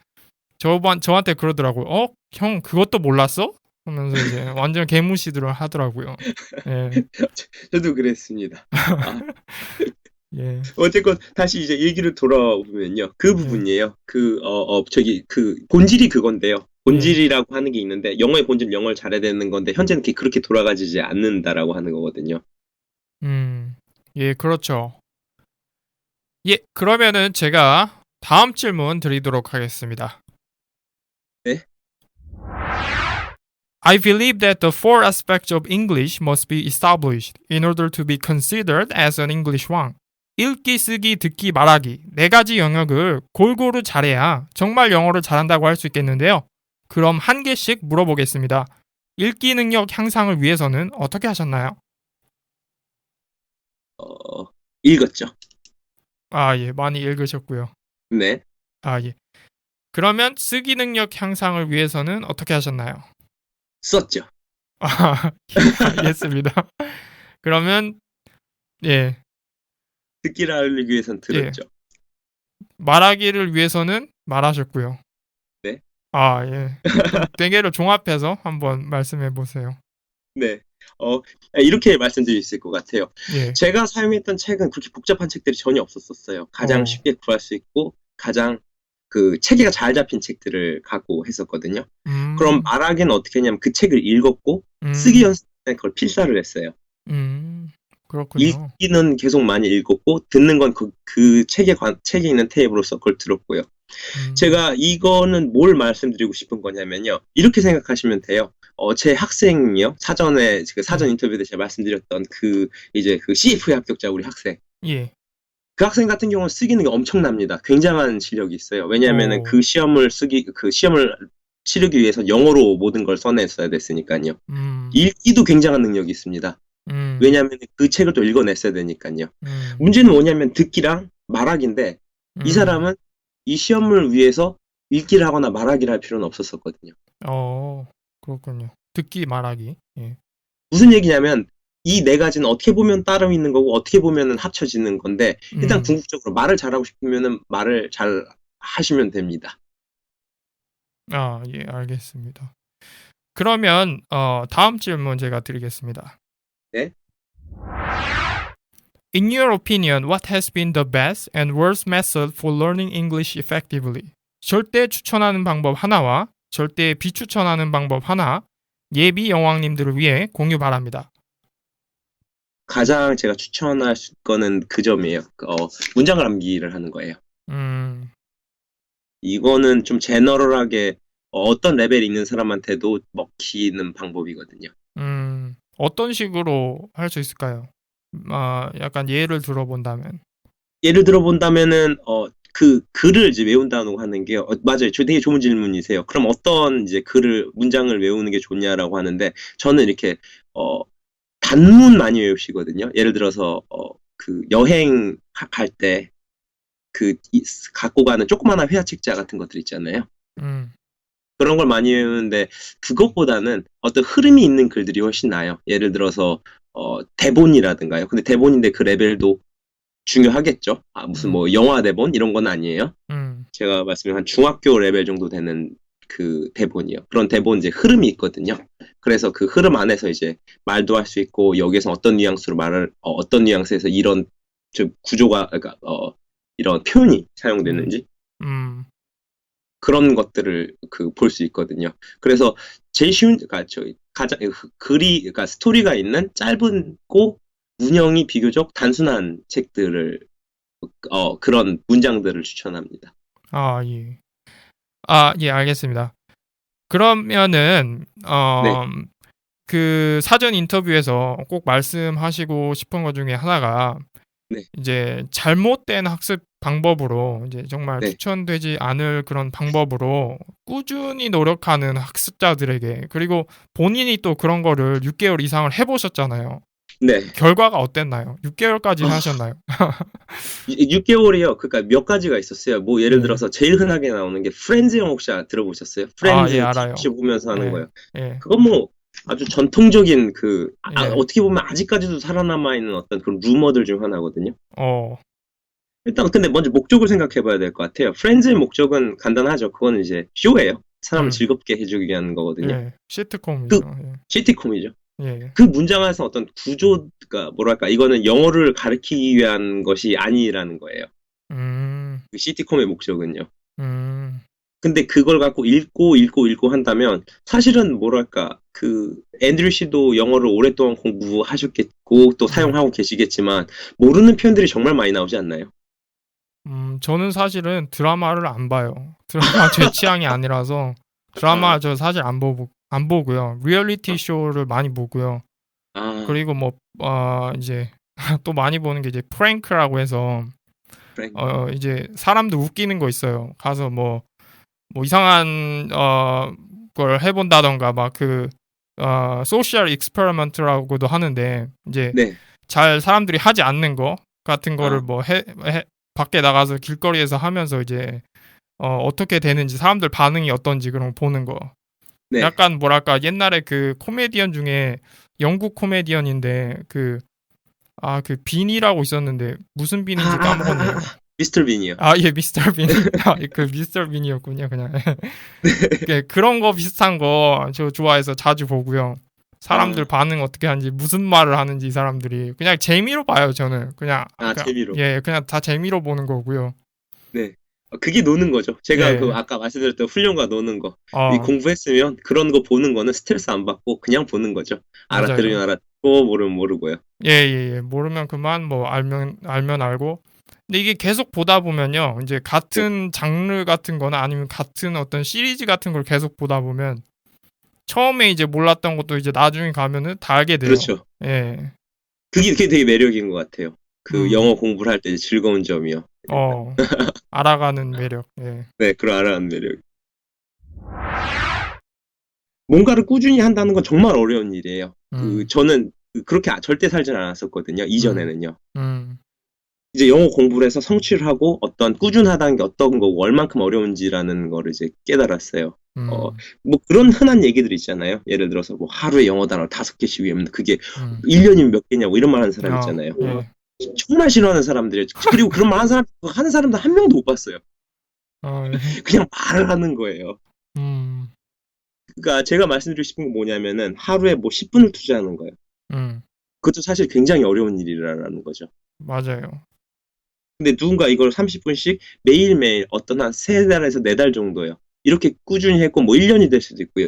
저한테 그러더라고요. 형 그것도 몰랐어? 하면서 이제 완전 개무시들을 하더라고요. 예, 저도 그랬습니다. 예, 어쨌건 다시 이제 얘기를 돌아보면요. 그 예, 부분이에요. 그 본질이 그건데요. 본질이라고 하는 게 있는데 영어의 본질 영어를 잘해야 되는 건데 현재는 그렇게 돌아가지지 않는다라고 하는 거거든요. 예, 그렇죠. 예, 그러면은 제가 다음 질문 드리도록 하겠습니다. 네? I believe that the four aspects of English must be established in order to be considered as an English one. 읽기, 쓰기, 듣기, 말하기 네 가지 영역을 골고루 잘해야 정말 영어를 잘한다고 할 수 있겠는데요. 그럼 한 개씩 물어보겠습니다. 읽기 능력 향상을 위해서는 어떻게 하셨나요? 읽었죠. 예, 많이 읽으셨고요. 네. 예. 그러면 쓰기 능력 향상을 위해서는 어떻게 하셨나요? 썼죠. 알겠습니다. 그러면 예, 듣기를 알리기 위해선 들었죠. 말하기를 위해서는 말하셨고요. 네. 예. 네 개를 종합해서 한번 말씀해 보세요. 네. 이렇게 말씀드릴 수 있을 것 같아요. 예. 제가 사용했던 책은 그렇게 복잡한 책들이 전혀 없었어요. 가장 쉽게 구할 수 있고 가장 그 체계가 잘 잡힌 책들을 갖고 했었거든요. 그럼 말하기는 어떻게 했냐면 그 책을 읽었고 쓰기 연습에 그걸 필사를 했어요. 그렇군요. 읽기는 계속 많이 읽었고 듣는 건 그 책에 있는 테이프로서 그걸 들었고요. 제가 이거는 뭘 말씀드리고 싶은 거냐면요. 이렇게 생각하시면 돼요. 제 학생이요. 사전에 그 사전 인터뷰 때 제가 말씀드렸던 이제 그 CFA 합격자 우리 학생. 예. 그 학생 같은 경우는 쓰기는 게 엄청납니다. 굉장한 실력이 있어요. 왜냐하면은 그 시험을 치르기 위해서 영어로 모든 걸 써냈어야 됐으니까요. 읽기도 굉장한 능력이 있습니다. 왜냐하면 그 책을 또 읽어냈어야 되니까요. 문제는 뭐냐면 듣기랑 말하기인데 이 사람은 이 시험을 위해서 읽기를 하거나 말하기를 할 필요는 없었었거든요. 그렇군요. 듣기, 말하기. 예. 무슨 얘기냐면 이 네 가지는 어떻게 보면 따로 있는 거고 어떻게 보면은 합쳐지는 건데 일단 궁극적으로 말을 잘하고 싶으면은 말을 잘 하시면 됩니다. 예, 알겠습니다. 그러면 다음 질문 제가 드리겠습니다. 네? In your opinion, what has been the best and worst method for learning English effectively? 절대 추천하는 방법 하나와 절대 비추천하는 방법 하나, 예비 여왕님들을 위해 공유 바랍니다. 가장 제가 추천할 거는 그 점이에요. 문장을 암기를 하는 거예요. 이거는 좀 제너럴하게 어떤 레벨이 있는 사람한테도 먹히는 방법이거든요. 어떤 식으로 할 수 있을까요? 약간 예를 들어본다면. 예를 들어본다면은 그 글을 이제 외운다고 하는 게요. 맞아요. 되게 좋은 질문이세요. 그럼 어떤 이제 문장을 외우는 게 좋냐라고 하는데 저는 이렇게 단문 많이 외우시거든요. 예를 들어서 그 여행 갈 때 갖고 가는 조그마한 회화책자 같은 것들 있잖아요. 그런 걸 많이 외우는데 그것보다는 어떤 흐름이 있는 글들이 훨씬 나아요. 예를 들어서 대본이라든가요. 근데 대본인데 그 레벨도 중요하겠죠. 무슨 뭐 영화 대본 이런 건 아니에요. 제가 말씀드린 한 중학교 레벨 정도 되는 그 대본이요. 그런 대본 이제 흐름이 있거든요. 그래서 그 흐름 안에서 이제 말도 할 수 있고 여기서 어떤 뉘앙스로 어떤 뉘앙스에서 이런 좀 구조가 그러니까 이런 표현이 사용되는지 그런 것들을 볼 수 있거든요. 그래서 제일 쉬운 가장 그러니까 스토리가 있는 짧고 문형이 비교적 단순한 책들을 그런 문장들을 추천합니다. 예. 예, 알겠습니다. 그러면은 네. 그 사전 인터뷰에서 꼭 말씀하시고 싶은 것 중에 하나가 네. 이제 잘못된 학습 방법으로 이제 정말 네. 추천되지 않을 그런 방법으로 꾸준히 노력하는 학습자들에게 그리고 본인이 또 그런 거를 6개월 이상을 해보셨잖아요. 네. 결과가 어땠나요? 6개월까지 하셨나요? 6개월이요. 그러니까 몇 가지가 있었어요. 뭐 예를 네. 들어서 제일 흔하게 나오는 게 프렌즈 영어 혹시 들어보셨어요? 아, 예, 프렌즈 알아요. TV 보면서 하는 예, 거예요. 예, 그건 뭐 아주 전통적인 예. 어떻게 보면 아직까지도 살아남아 있는 어떤 그런 루머들 중 하나거든요. 어, 일단 근데 먼저 목적을 생각해 봐야 될 것 같아요. 프렌즈의 목적은 간단하죠. 그거는 이제 쇼예요. 사람을 음, 즐겁게 해주기 위한 거거든요. 예, 시트콤이죠. 그 시티콤이죠. 예, 예, 그 문장 안에서 어떤 구조가 뭐랄까 이거는 영어를 가르치기 위한 것이 아니라는 거예요. 음, 그 시티콤의 목적은요. 음, 근데 그걸 갖고 읽고 한다면 사실은 뭐랄까 그 앤드류 씨도 영어를 오랫동안 공부하셨겠고 또 사용하고 계시겠지만 모르는 표현들이 정말 많이 나오지 않나요? 저는 사실은 드라마를 안 봐요. 드라마 제 취향이 아니라서 드라마 아, 저 사실 안 보고요. 리얼리티 쇼를 많이 보고요. 아, 그리고 뭐, 이제 또 많이 보는 게 이제 프랭크라고 해서 프랭. 이제 사람들 웃기는 거 있어요. 가서 뭐 이상한 걸 해본다던가 막 소셜 익스페리먼트라고도 하는데 이제 네. 잘 사람들이 하지 않는 거 같은 거를 아, 뭐 밖에 나가서 길거리에서 하면서 이제 어떻게 되는지 사람들 반응이 어떤지 그런 거 보는 거. 네. 약간 뭐랄까 옛날에 그 코미디언 중에 영국 코미디언인데 그 빈이라고 있었는데 무슨 빈인지 까먹었네요. 미스터 빈이요. 아, 예, 미스터 빈. 아, 그 미스터 빈이었군요, 그냥. 그런 거 비슷한 거 저 좋아해서 자주 보고요. 사람들 아, 반응 어떻게 하는지, 무슨 말을 하는지 이 사람들이 그냥 재미로 봐요, 저는. 재미로. 예, 그냥 다 재미로 보는 거고요. 네. 그게 노는 거죠. 제가 그 예, 아까 말씀드렸던 훈련과 노는 거. 이 어, 공부했으면 그런 거 보는 거는 스트레스 안 받고 그냥 보는 거죠. 알아들으면 맞아요. 알았고 모르면 모르고요. 예, 예, 예. 모르면 그만, 뭐, 알면 알고. 근데 이게 계속 보다 보면요. 이제 네. 같은 장르 같은 거나 아니면 같은 어떤 시리즈 같은 걸 계속 보다 보면 처음에 이제 몰랐던 것도 이제 나중에 가면은 다 알게 돼요. 그렇죠. 예. 그게 되게 매력인 것 같아요. 그 음, 영어 공부를 할 때 즐거운 점이요. 어, 알아가는 매력. 예. 네, 그걸 알아가는 매력. 뭔가를 꾸준히 한다는 건 정말 어려운 일이에요. 음, 저는 그렇게 절대 살진 않았었거든요. 음, 이전에는요. 음, 이제 영어 공부를 해서 성취를 하고 어떤 꾸준하다는 게 어떤 거고 얼만큼 어려운지라는 거를 이제 깨달았어요. 어, 음, 뭐 그런 흔한 얘기들 있잖아요. 예를 들어서 뭐 하루에 영어 단어 5개씩 외우면 그게 음. 1년이면 몇 개냐고 이런 말 하는 사람 있잖아요. 예. 정말 싫어하는 사람들이에요. 그리고 그런 말 하는 사람도 한 명도 못 봤어요. 예. 그냥 말을 하는 거예요. 음, 그러니까 제가 말씀드리고 싶은 건 뭐냐면은 하루에 뭐 10분을 투자하는 거예요. 음, 그것도 사실 굉장히 어려운 일이라는 거죠. 맞아요. 근데 누군가 이걸 30분씩 매일매일 어떤 한 3달에서 4달 정도요. 이렇게 꾸준히 했고 뭐 1년이 될 수도 있고요.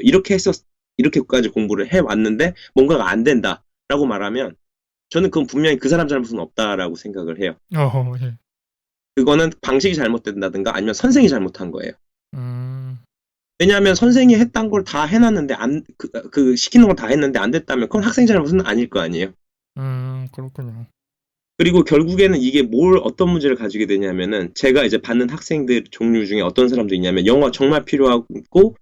이렇게까지 공부를 해왔는데 뭔가가 안 된다라고 말하면 저는 그건 분명히 그 사람 잘못은 없다라고 생각을 해요. 예. 그거는 방식이 잘못된다든가 아니면 선생이 잘못한 거예요. 음, 왜냐하면 선생이 했던 걸 다 해놨는데 시키는 걸 다 했는데 안 됐다면 그건 학생 잘못은 아닐 거 아니에요. 그렇군요. 그리고 결국에는 이게 어떤 문제를 가지게 되냐면은 제가 이제 받는 학생들 종류 중에 어떤 사람도 있냐면 영어 정말 필요하고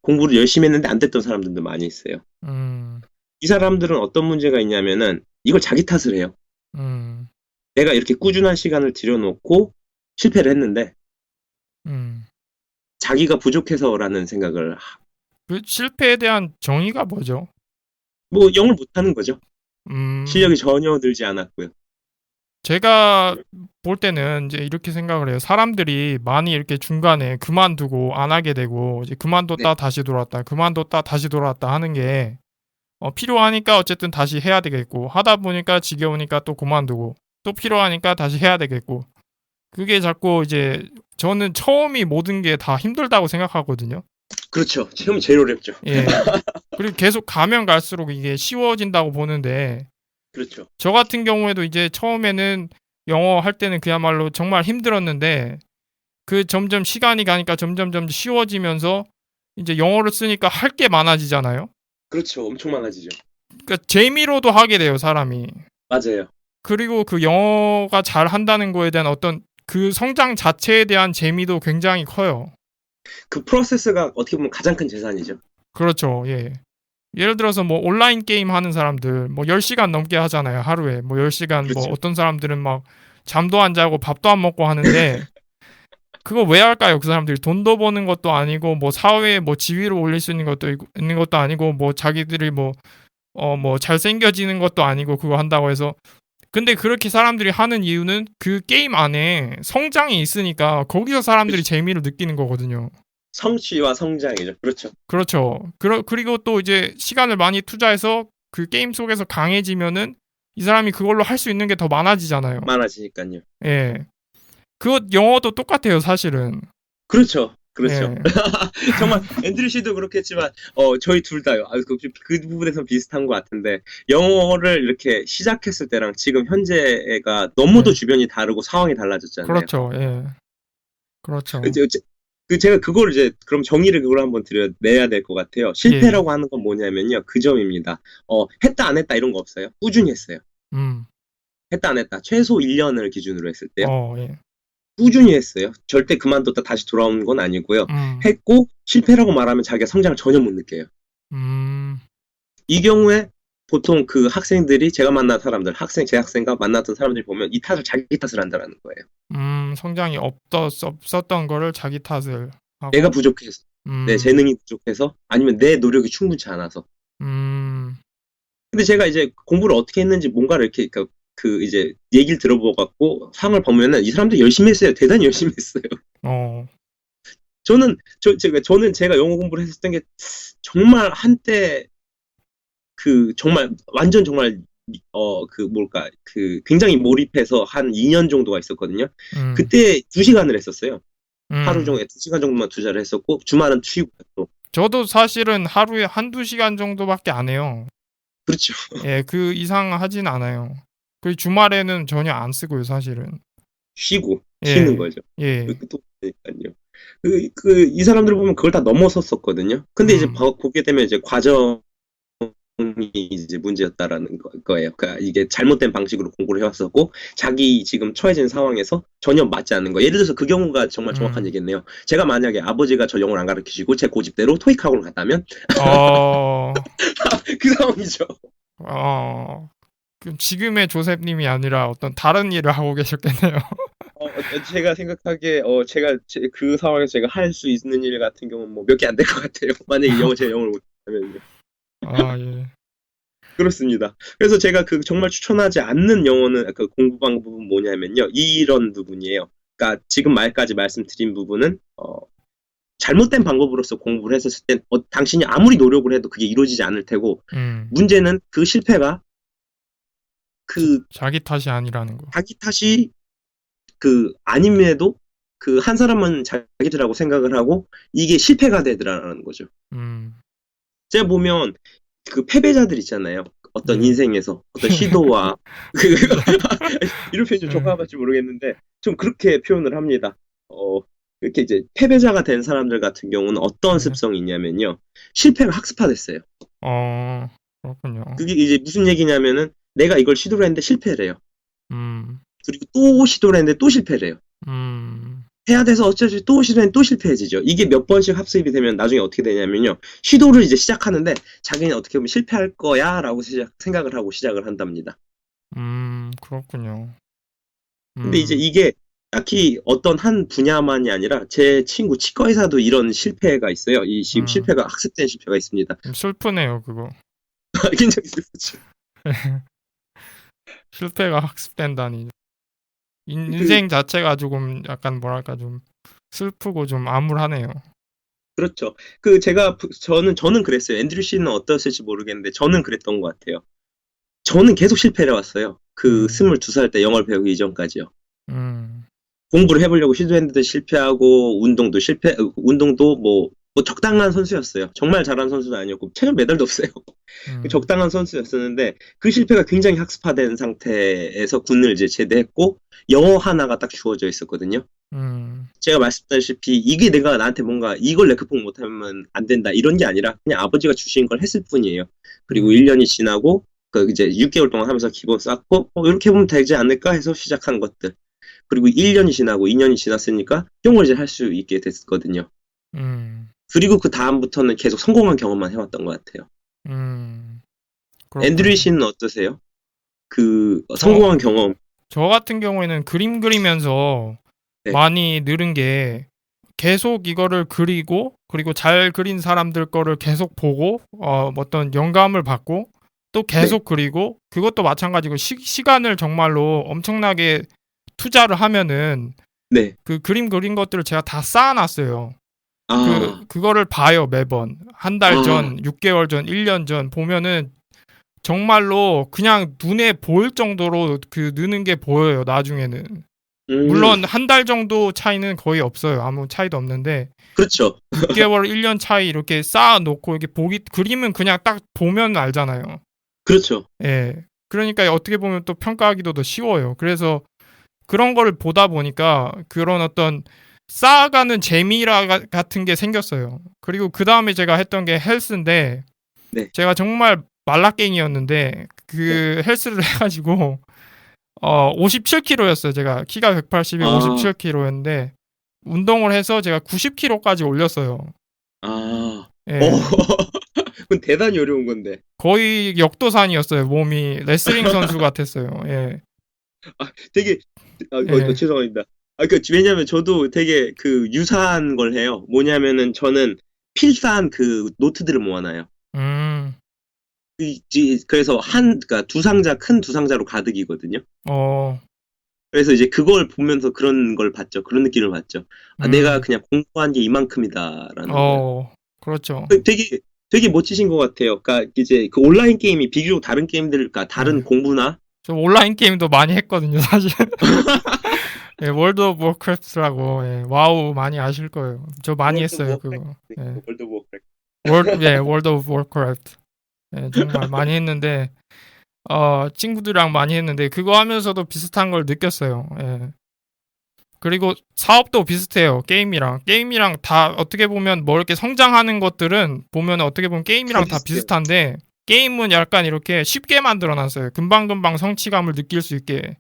공부를 열심히 했는데 안 됐던 사람들도 많이 있어요. 음, 이 사람들은 어떤 문제가 있냐면은 이걸 자기 탓을 해요. 음, 내가 이렇게 꾸준한 시간을 들여놓고 실패를 했는데 음. 자기가 부족해서라는 생각을 그 실패에 대한 정의가 뭐죠? 뭐 영어를 못하는 거죠. 음, 실력이 전혀 늘지 않았고요. 제가 볼 때는 이제 이렇게 생각을 해요. 사람들이 많이 이렇게 중간에 그만두고 안 하게 되고, 이제 네, 그만뒀다 다시 돌아왔다, 그만뒀다 다시 돌아왔다 하는 게, 필요하니까 어쨌든 다시 해야 되겠고, 하다 보니까 지겨우니까 또 그만두고, 또 필요하니까 다시 해야 되겠고, 그게 자꾸 이제, 저는 처음이 모든 게 다 힘들다고 생각하거든요. 그렇죠. 처음이 제일 어렵죠. 예. 그리고 계속 가면 갈수록 이게 쉬워진다고 보는데, 그렇죠. 저 같은 경우에도 이제 처음에는 영어 할 때는 그야말로 정말 힘들었는데 그 점점 시간이 가니까 점점 쉬워지면서 이제 영어를 쓰니까 할 게 많아지잖아요. 그렇죠. 엄청 많아지죠. 그러니까 재미로도 하게 돼요, 사람이. 맞아요. 그리고 그 영어가 잘 한다는 거에 대한 어떤 그 성장 자체에 대한 재미도 굉장히 커요. 그 프로세스가 어떻게 보면 가장 큰 재산이죠. 그렇죠. 예. 예를 들어서 뭐 온라인 게임 하는 사람들 뭐 10시간 넘게 하잖아요. 하루에. 뭐 10시간 뭐 그렇죠. 어떤 사람들은 막 잠도 안 자고 밥도 안 먹고 하는데 그거 왜 할까요? 그 사람들이 돈도 버는 것도 아니고 뭐 사회에 뭐 지위를 올릴 수 있는 것도 아니고 뭐 자기들이 뭐 잘생겨지는 것도 아니고 그거 한다고 해서 근데 그렇게 사람들이 하는 이유는 그 게임 안에 성장이 있으니까 거기서 사람들이 재미를 느끼는 거거든요. 성취와 성장이죠. 그렇죠. 그렇죠. 그리고 또 이제 시간을 많이 투자해서 그 게임 속에서 강해지면은 이 사람이 그걸로 할 수 있는 게 더 많아지잖아요. 많아지니까요. 예. 그것 영어도 똑같아요, 사실은. 그렇죠. 그렇죠. 예. 정말 앤드류 씨도 그렇겠지만 저희 둘 다요. 그 부분에서 비슷한 것 같은데 영어를 이렇게 시작했을 때랑 지금 현재가 너무도 네. 주변이 다르고 상황이 달라졌잖아요. 그렇죠. 예. 그렇죠. 제가 그걸 이제 그럼 정의를 그걸 한번 내야 될 것 같아요. 실패라고 하는 건 뭐냐면요. 그 점입니다. 했다 안 했다 이런 거 없어요. 꾸준히 했어요. 음. 했다 안 했다. 최소 1년을 기준으로 했을 때요. 예. 꾸준히 했어요. 절대 그만뒀다 다시 돌아오는 건 아니고요. 음. 했고 실패라고 말하면 자기가 성장을 전혀 못 느껴요. 음. 이 경우에 보통 그 학생들이 제가 만난 사람들, 재학생과 만났던 사람들이 보면 이 탓을 자기 탓을 한다라는 거예요. 성장이 없었던 거를 자기 탓을 하고 내가 부족해서, 내 음. 재능이 부족해서, 아니면 내 노력이 충분치 않아서. 음. 근데 제가 이제 공부를 어떻게 했는지 뭔가를 이렇게 이제 얘기를 들어보고 상을 보면은 이 사람들 열심히 했어요. 대단히 열심히 했어요. 어. 저는 제가 영어 공부를 했었던 게 정말 한때 정말 완전 정말 굉장히 몰입해서 한 2년 정도가 있었거든요. 그때 2시간을 했었어요. 하루 종일 2시간 정도만 투자를 했었고 주말은 쉬고 또. 저도 사실은 하루에 한두 시간 정도밖에 안 해요. 그렇죠. 예, 그 이상 하진 않아요. 그 주말에는 전혀 안 쓰고요, 사실은. 쉬고 예. 쉬는 거죠. 예. 또 그러니까요. 이 사람들 보면 그걸 다 넘어섰었거든요. 근데 이제 보게 되면 이제 과정이 이제 문제였다라는 거예요. 그러니까 이게 잘못된 방식으로 공부를 해왔었고 자기 지금 처해진 상황에서 전혀 맞지 않는 거. 예를 들어서 그 경우가 정말 정확한 얘기겠네요. 제가 만약에 아버지가 저 영어를 안 가르치시고 제 고집대로 토익 학원을 갔다면 그 상황이죠. 그럼 지금의 조셉님이 아니라 어떤 다른 일을 하고 계셨겠네요. 제가 생각하기에 그 상황에서 제가 할 수 있는 일 같은 경우는 뭐 몇 개 안 될 것 같아요. 만약에 제가 영어를 못하면요. 예. 그렇습니다. 그래서 제가 정말 추천하지 않는 영어는 그 공부 방법은 뭐냐면요. 이런 부분이에요. 그러니까 지금 말까지 말씀드린 부분은 잘못된 방법으로서 공부를 했었을 땐 당신이 아무리 노력을 해도 그게 이루어지지 않을 테고 문제는 그 실패가 자기 탓이 아니라는 거. 자기 탓이 아님에도 한 사람은 자기들하고 생각을 하고 이게 실패가 되더라는 거죠. 제가 보면 패배자들 있잖아요. 어떤 인생에서 어떤 시도와 이런 표현 좀 적합할지 모르겠는데 좀 그렇게 표현을 합니다. 이렇게 이제 패배자가 된 사람들 같은 경우는 어떤 습성이 있냐면요. 실패가 학습화됐어요. 그렇군요. 그게 이제 무슨 얘기냐면은 내가 이걸 시도를 했는데 실패를 해요. 그리고 또 시도를 했는데 또 실패를 해요. 해야 돼서 어쩌지 또 시도했는데 또 실패해지죠. 이게 몇 번씩 학습이 되면 나중에 어떻게 되냐면요. 시도를 이제 시작하는데 자기는 어떻게 보면 실패할 거야 라고 생각을 하고 시작을 한답니다. 그렇군요. 근데 이제 이게 딱히 어떤 한 분야만이 아니라 제 친구 치과의사도 이런 실패가 있어요. 지금 실패가 학습된 실패가 있습니다. 슬프네요, 그거. 굉장히 슬프죠. 실패가 학습된다니. 인생 자체가 조금 약간 뭐랄까 좀 슬프고 좀 암울하네요. 그렇죠. 저는 그랬어요. 앤드류 씨는 어떠실지 모르겠는데 저는 그랬던 것 같아요. 저는 계속 실패를 해왔어요. 22살 때 영어를 배우기 이전까지요. 공부를 해보려고 시도했는데 실패하고 운동도 뭐 적당한 선수였어요. 정말 잘하는 선수는 아니었고 최종 메달도 없어요. 적당한 선수였었는데 그 실패가 굉장히 학습화된 상태에서 군을 이제 제대했고 영어 하나가 딱 주어져 있었거든요. 제가 말씀드렸다시피 이게 내가 나한테 뭔가 이걸 극복 못하면 안 된다 이런 게 아니라 그냥 아버지가 주신 걸 했을 뿐이에요. 그리고 1년이 지나고 이제 6개월 동안 하면서 기본 쌓고 이렇게 보면 되지 않을까 해서 시작한 것들. 그리고 1년이 지나고 2년이 지났으니까 영어를 이제 할 수 있게 됐거든요. 그리고 그 다음부터는 계속 성공한 경험만 해왔던 것 같아요. 그렇군요. 앤드류 씨는 어떠세요? 저, 성공한 경험. 저 같은 경우에는 그림 그리면서 네. 많이 늘은 게 계속 이거를 그리고 잘 그린 사람들 거를 계속 보고 어떤 영감을 받고 또 계속 그리고 그것도 마찬가지고 시간을 정말로 엄청나게 투자를 하면은 네. 그 그림 그린 것들을 제가 다 쌓아놨어요. 아, 그거를 봐요, 매번. 한 달 아, 전, 6개월 전, 1년 전 보면은 정말로 그냥 눈에 보일 정도로 그 느는 게 보여요, 나중에는. 음, 물론 한 달 정도 차이는 거의 없어요. 아무 차이도 없는데 그렇죠. 6개월, 1년 차이 이렇게 쌓아놓고 이렇게 그림은 그냥 딱 보면 알잖아요. 그렇죠. 예. 그러니까 어떻게 보면 또 평가하기도 더 쉬워요. 그래서 그런 거를 보다 보니까 그런 어떤 쌓아가는 같은 게 생겼어요. 그리고 그 다음에 제가 했던 게 헬스인데 네. 제가 정말 말라깽이였는데 네. 그 헬스를 해가지고 57kg였어요. 제가 키가 180에 아, 57kg였는데 운동을 해서 제가 90kg까지 올렸어요. 아, 어, 예. 그건 대단히 어려운 건데. 거의 역도산이었어요. 몸이 레슬링 선수 같았어요. 예. 되게, 예. 죄송합니다. 왜냐면 저도 되게 유사한 걸 해요. 뭐냐면은 저는 필사한 노트들을 모아놔요. 음. 그래서 그러니까 큰 두 상자로 가득이거든요. 어. 그래서 이제 그걸 보면서 그런 걸 봤죠. 그런 느낌을 봤죠. 아, 내가 음. 그냥 공부한 게 이만큼이다라는 거예요. 어. 그렇죠. 되게 멋지신 것 같아요. 그러니까 이제 그 온라인 게임이 비교적 다른 게임들, 그러니까 다른 예. 공부나 저 온라인 게임도 많이 했거든요, 사실. 예, 월드 오브 워크래프트라고. 예. 와우 많이 아실 거예요. 저 많이 월드 오브 했어요, 워크래프트, 그거. 예. 월드 오브 워크래프트. 월드 오브 워크래프트. 예, 정말 많이 했는데 친구들이랑 많이 했는데 그거 하면서도 비슷한 걸 느꼈어요. 예. 그리고 사업도 비슷해요. 게임이랑 다 어떻게 보면 뭐 이렇게 성장하는 것들은 보면 어떻게 보면 다 게임이랑 다 비슷해요. 비슷한데 게임은 약간 이렇게 쉽게 만들어 놨어요. 금방금방 성취감을 느낄 수 있게.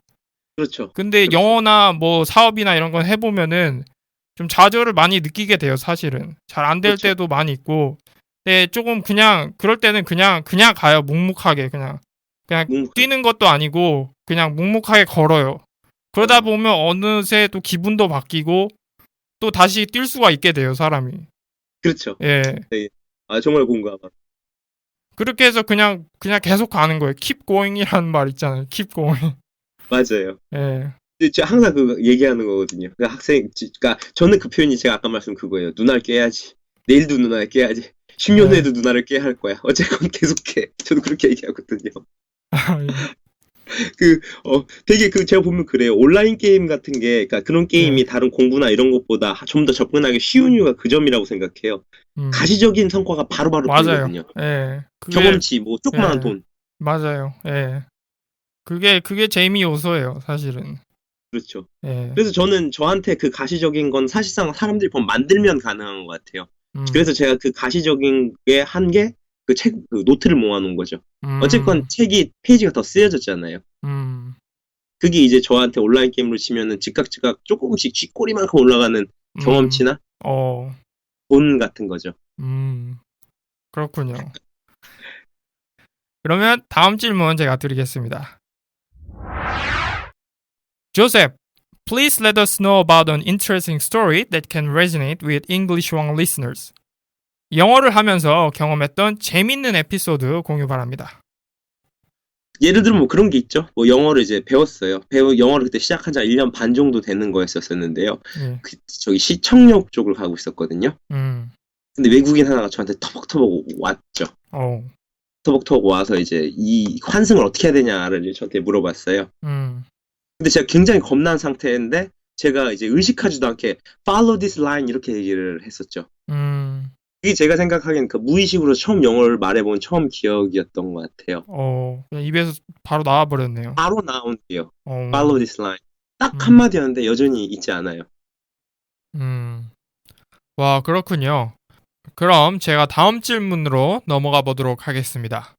그렇죠. 근데 그렇죠. 영어나 뭐 사업이나 이런 건 해보면은 좀 좌절을 많이 느끼게 돼요, 사실은. 잘 안 될 그렇죠. 때도 많이 있고. 근데 조금 그냥 그럴 때는 그냥 가요. 묵묵하게 그냥 묵묵하게. 뛰는 것도 아니고 그냥 묵묵하게 걸어요. 그러다 어, 보면 어느새 또 기분도 바뀌고 또 다시 뛸 수가 있게 돼요, 사람이. 그렇죠. 예. 네. 아, 정말 공감. 그렇게 해서 그냥 계속 가는 거예요. keep going이라는 말 있잖아요. keep going. 맞아요. 예. 근데 제가 항상 그거 얘기하는 거거든요. 그러니까 저는 그 표현이 제가 아까 말씀 그거예요. 누나를 깨야지. 내일도 누나를 깨야지. 10년 예. 후에도 누나를 깨야 할 거야. 어쨌건 계속해. 저도 그렇게 얘기하거든요. 예. 되게 제가 보면 그래요. 온라인 게임 같은 게, 그러니까 그런 예. 게임이 다른 공부나 이런 것보다 좀 더 접근하기 쉬운 이유가 그 점이라고 생각해요. 음. 가시적인 성과가 바로바로 맞아요. 보이거든요. 예. 경험치, 뭐, 조그마한 예. 돈. 맞아요. 예. 그게 재미 요소예요, 사실은. 그렇죠. 예. 그래서 저는 저한테 그 가시적인 건 사실상 사람들이 보면 만들면 가능한 것 같아요. 음. 그래서 제가 그 가시적인 게 한 게 노트를 모아놓은 거죠. 어쨌건 음. 책이 페이지가 더 쓰여졌잖아요. 음. 그게 이제 저한테 온라인 게임으로 치면은 즉각 조금씩 쥐꼬리만큼 올라가는 음. 경험치나 어. 돈 같은 거죠. 음. 그렇군요. 그러면 다음 질문 제가 드리겠습니다. Joseph, please let us know about an interesting story that can resonate with English One listeners. 영어를 하면서 경험했던 재밌는 에피소드 공유 바랍니다. 예를 들면 뭐 그런 게 있죠. 뭐 영어를 이제 배웠어요. 영어를 그때 시작한 지 1년 반 정도 되는 거였었는데요. 예. 저기 시청역 쪽을 가고 있었거든요. 음. 근데 외국인 하나가 저한테 터벅터벅 왔죠. 어. 터벅터벅 와서 이제 이 환승을 어떻게 해야 되냐를 이제 저한테 물어봤어요. 음. 근데 제가 굉장히 겁난 상태인데 제가 이제 의식하지도 않게 follow this line 이렇게 얘기를 했었죠. 음. 이게 제가 생각하기엔 그 무의식으로 처음 영어를 말해본 처음 기억이었던 것 같아요. 그냥 입에서 바로 나와 버렸네요. 바로 나온대요. 어. follow this line. 딱 음. 한마디였는데 여전히 잊지 않아요. 음. 와, 그렇군요. 그럼 제가 다음 질문으로 넘어가 보도록 하겠습니다.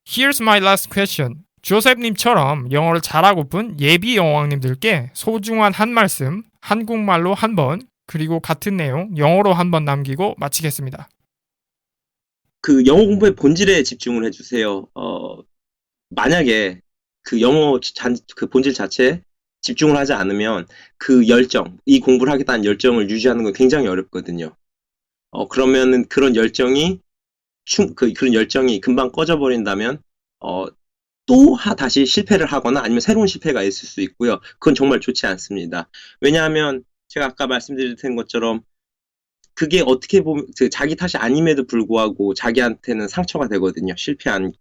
Here's my last question. 조셉님처럼 영어를 잘하고픈 예비 여왕님들께 소중한 한 말씀, 한국말로 한 번, 그리고 같은 내용 영어로 한 번 남기고 마치겠습니다. 그 영어 공부의 본질에 집중을 해주세요. 만약에 그 그 본질 자체에 집중을 하지 않으면 그 열정, 이 공부를 하겠다는 열정을 유지하는 건 굉장히 어렵거든요. 그러면은 그런 열정이 금방 꺼져버린다면, 다시 실패를 하거나 아니면 새로운 실패가 있을 수 있고요. 그건 정말 좋지 않습니다. 왜냐하면 제가 아까 말씀드린 것처럼 그게 어떻게 보면 자기 탓이 아님에도 불구하고 자기한테는 상처가 되거든요. 실패한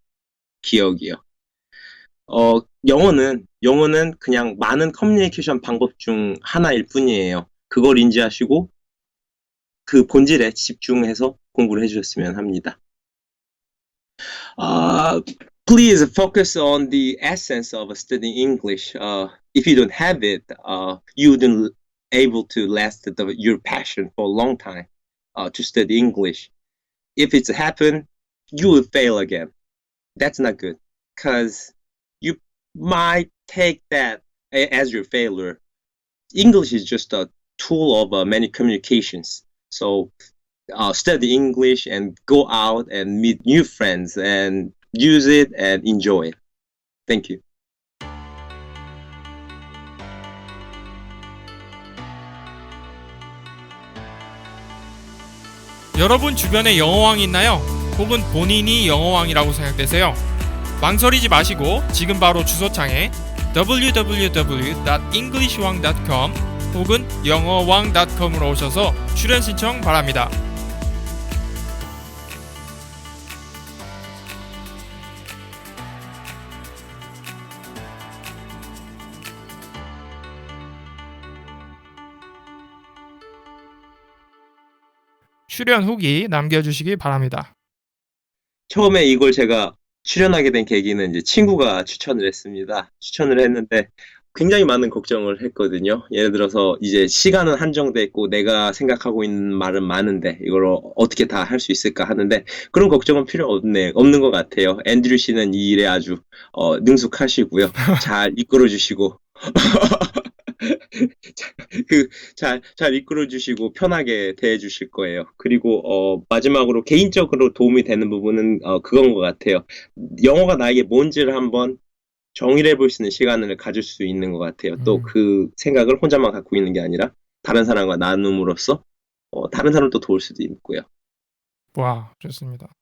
기억이요. 영어는 그냥 많은 커뮤니케이션 방법 중 하나일 뿐이에요. 그걸 인지하시고 그 본질에 집중해서 공부를 해주셨으면 합니다. Please focus on the essence of studying English. If you don't have it, you wouldn't able to last your passion for a long time to study English. If it's happened, you will fail again. That's not good because you might take that as your failure. English is just a tool of many communications. So study English and go out and meet new friends and use it and enjoy it. Thank you. 여러분 주변에 영어왕이 있나요? 혹은 본인이 영어왕이라고 생각되세요? 망설이지 마시고 지금 바로 주소창에 www.englishwang.com 혹은 영어왕.com으로 오셔서 출연 신청 바랍니다. 출연 후기 남겨주시기 바랍니다. 처음에 이걸 제가 출연하게 된 계기는 이제 친구가 추천을 했습니다. 추천을 했는데 굉장히 많은 걱정을 했거든요. 예를 들어서 이제 시간은 한정돼 있고 내가 생각하고 있는 말은 많은데 이걸 어떻게 다 할 수 있을까 하는데 그런 걱정은 필요 없는 것 같아요. 앤드류 씨는 이 일에 아주 능숙하시고요. 잘 이끌어 주시고 잘 이끌어 주시고 편하게 대해 주실 거예요. 그리고 마지막으로 개인적으로 도움이 되는 부분은 그건 것 같아요. 영어가 나에게 뭔지를 한번 정의를 해볼 수 있는 시간을 가질 수 있는 것 같아요. 또 그 생각을 혼자만 갖고 있는 게 아니라 다른 사람과 나눔으로써 다른 사람도 도울 수도 있고요. 와, 좋습니다.